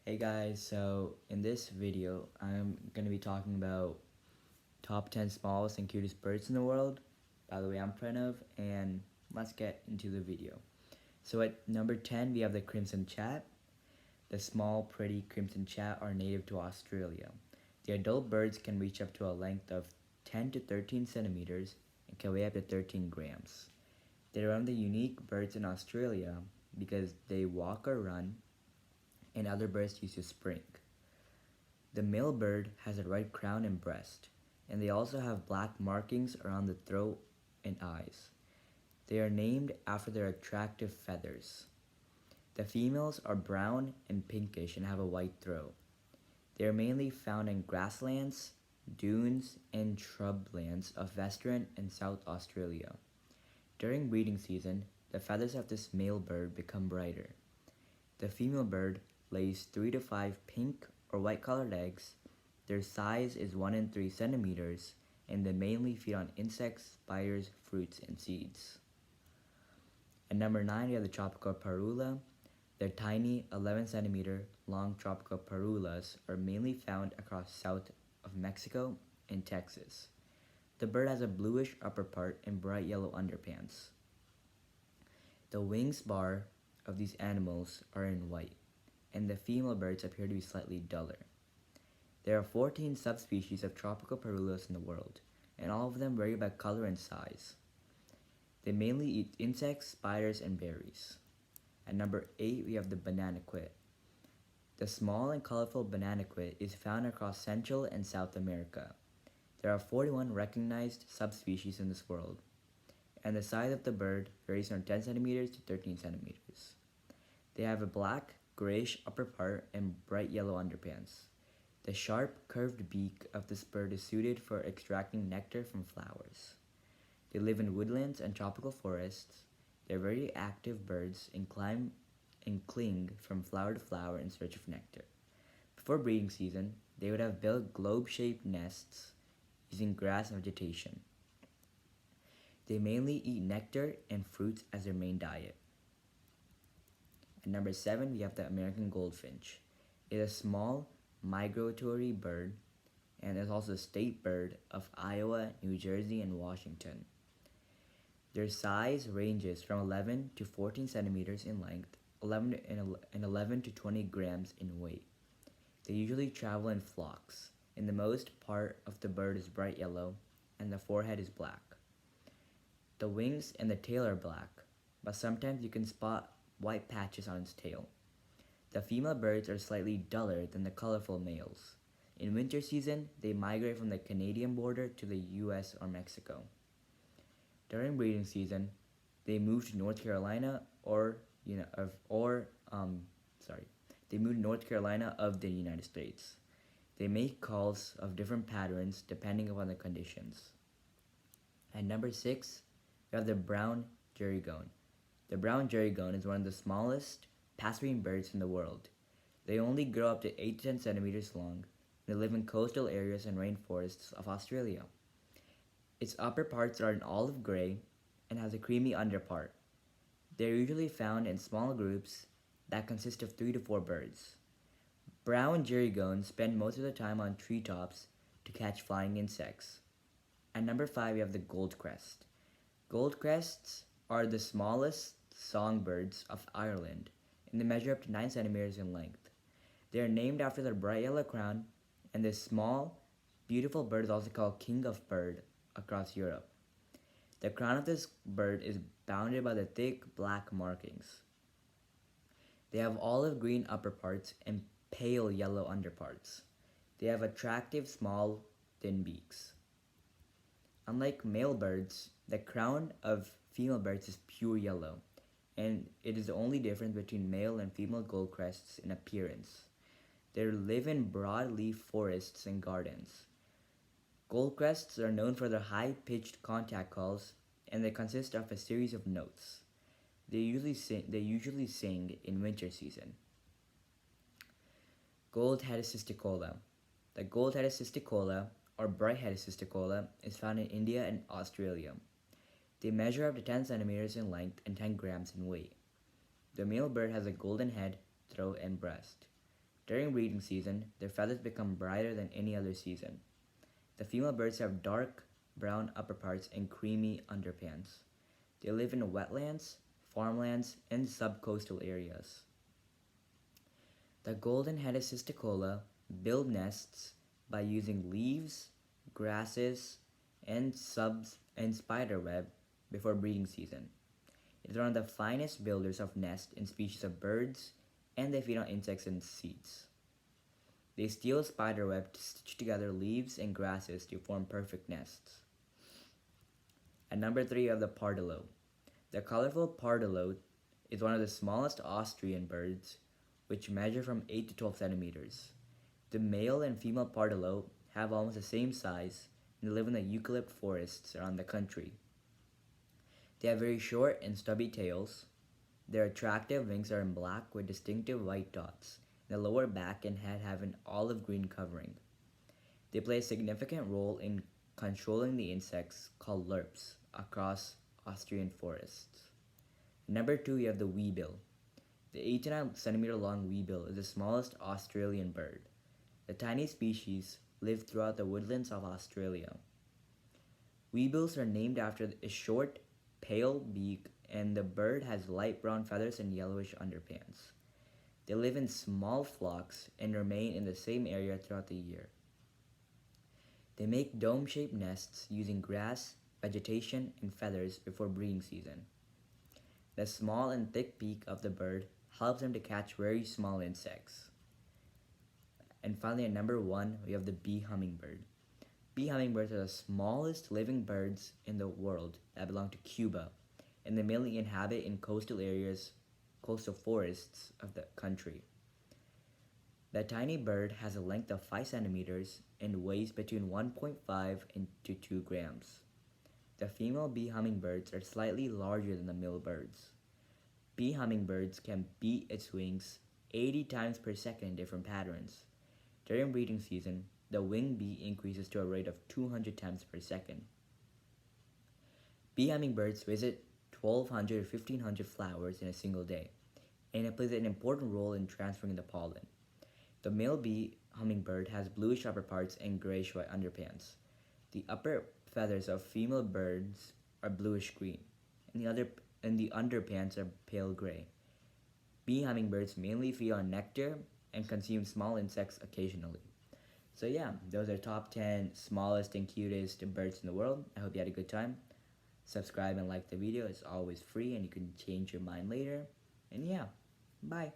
Hey guys, so in this video, I'm going to be talking about top 10 smallest and cutest birds in the world. By the way, I'm Pranav, and let's get into the video. So at number 10, we have the crimson chat. The small, pretty crimson chat are native to Australia. The adult birds can reach up to a length of 10 to 13 centimeters and can weigh up to 13 grams. They're one of the unique birds in Australia because they walk or run and other birds used to spring. The male bird has a red crown and breast, and they also have black markings around the throat and eyes. They are named after their attractive feathers. The females are brown and pinkish and have a white throat. They are mainly found in grasslands, dunes, and shrublands of Western and South Australia. During breeding season, the feathers of this male bird become brighter. The female bird lays 3 to 5 pink or white colored eggs. Their size is 1 and 3 centimeters, and they mainly feed on insects, spiders, fruits, and seeds. At number 9, we have the tropical parula. Their tiny 11 centimeter long tropical parulas are mainly found across south of Mexico and Texas. The bird has a bluish upper part and bright yellow underpants. The wings bar of these animals are in white, and the female birds appear to be slightly duller. There are 14 subspecies of tropical parulas in the world, and all of them vary by color and size. They mainly eat insects, spiders, and berries. At number 8, we have the bananaquit. The small and colorful bananaquit is found across Central and South America. There are 41 recognized subspecies in this world, and the size of the bird varies from 10 centimeters to 13 centimeters. They have a black, grayish upper part and bright yellow underpants. The sharp, curved beak of this bird is suited for extracting nectar from flowers. They live in woodlands and tropical forests. They're very active birds and climb and cling from flower to flower in search of nectar. Before breeding season, they would have built globe-shaped nests using grass and vegetation. They mainly eat nectar and fruits as their main diet. At number 7, we have the American goldfinch. It is a small, migratory bird and is also the state bird of Iowa, New Jersey, and Washington. Their size ranges from 11 to 14 centimeters in length, 11 to 20 grams in weight. They usually travel in flocks, and the most part of the bird is bright yellow, and the forehead is black. The wings and the tail are black, but sometimes you can spot white patches on its tail. The female birds are slightly duller than the colorful males. In winter season, they migrate from the Canadian border to the US or Mexico. During breeding season, they move to North Carolina they move to North Carolina of the United States. They make calls of different patterns depending upon the conditions. At number 6, we have the brown gerygone. The brown gerygone is one of the smallest passerine birds in the world. They only grow up to 8 to 10 centimeters long. They live in coastal areas and rainforests of Australia. Its upper parts are an olive gray and has a creamy underpart. They are usually found in small groups that consist of 3 to 4 birds. Brown gerygones spend most of their time on treetops to catch flying insects. At number 5, we have the goldcrest. Goldcrests are the smallest songbirds of Ireland, and they measure up to 9 centimeters in length. They are named after their bright yellow crown, and this small, beautiful bird is also called king of bird across Europe. The crown of this bird is bounded by the thick black markings. They have olive green upperparts and pale yellow underparts. They have attractive, small, thin beaks. Unlike male birds, the crown of female birds is pure yellow, and it is the only difference between male and female goldcrests in appearance. They live in broadleaf forests and gardens. Goldcrests are known for their high-pitched contact calls, and they consist of a series of notes. They usually sing in winter season. Gold-headed cisticola. The gold-headed cisticola, or bright-headed cisticola, is found in India and Australia. They measure up to 10 centimeters in length and 10 grams in weight. The male bird has a golden head, throat, and breast. During breeding season, their feathers become brighter than any other season. The female birds have dark brown upperparts and creamy underparts. They live in wetlands, farmlands, and subcoastal areas. The golden-headed cisticola build nests by using leaves, grasses, and spider web before breeding season. It is one of the finest builders of nests in species of birds, and they feed on insects and seeds. They steal spider web to stitch together leaves and grasses to form perfect nests. At number 3 of the pardalote. The colorful pardalote is one of the smallest Austrian birds, which measure from 8 to 12 centimeters. The male and female pardalote have almost the same size and live in the eucalypt forests around the country. They have very short and stubby tails. Their attractive wings are in black with distinctive white dots. The lower back and head have an olive green covering. They play a significant role in controlling the insects called lerps across Austrian forests. Number 2, you have the weebill. The 8 to 9 centimeter long weebill is the smallest Australian bird. The tiny species live throughout the woodlands of Australia. Weebills are named after a short, pale beak, and the bird has light brown feathers and yellowish underparts. They live in small flocks and remain in the same area throughout the year. They make dome-shaped nests using grass, vegetation, and feathers before breeding season. The small and thick beak of the bird helps them to catch very small insects. And finally, at number 1, we have the bee hummingbird. Bee hummingbirds are the smallest living birds in the world that belong to Cuba, and they mainly inhabit in coastal forests of the country. The tiny bird has a length of 5 centimeters and weighs between 1.5 and 2 grams. The female bee hummingbirds are slightly larger than the male birds. Bee hummingbirds can beat its wings 80 times per second in different patterns. During breeding season, the wing beat increases to a rate of 200 times per second. Bee hummingbirds visit 1,200 to 1,500 flowers in a single day, and it plays an important role in transferring the pollen. The male bee hummingbird has bluish upperparts and grayish-white underparts. The upper feathers of female birds are bluish-green, and the underparts are pale gray. Bee hummingbirds mainly feed on nectar and consume small insects occasionally. So yeah, those are top 10 smallest and cutest birds in the world. I hope you had a good time. Subscribe and like the video. It's always free and you can change your mind later. And yeah, bye.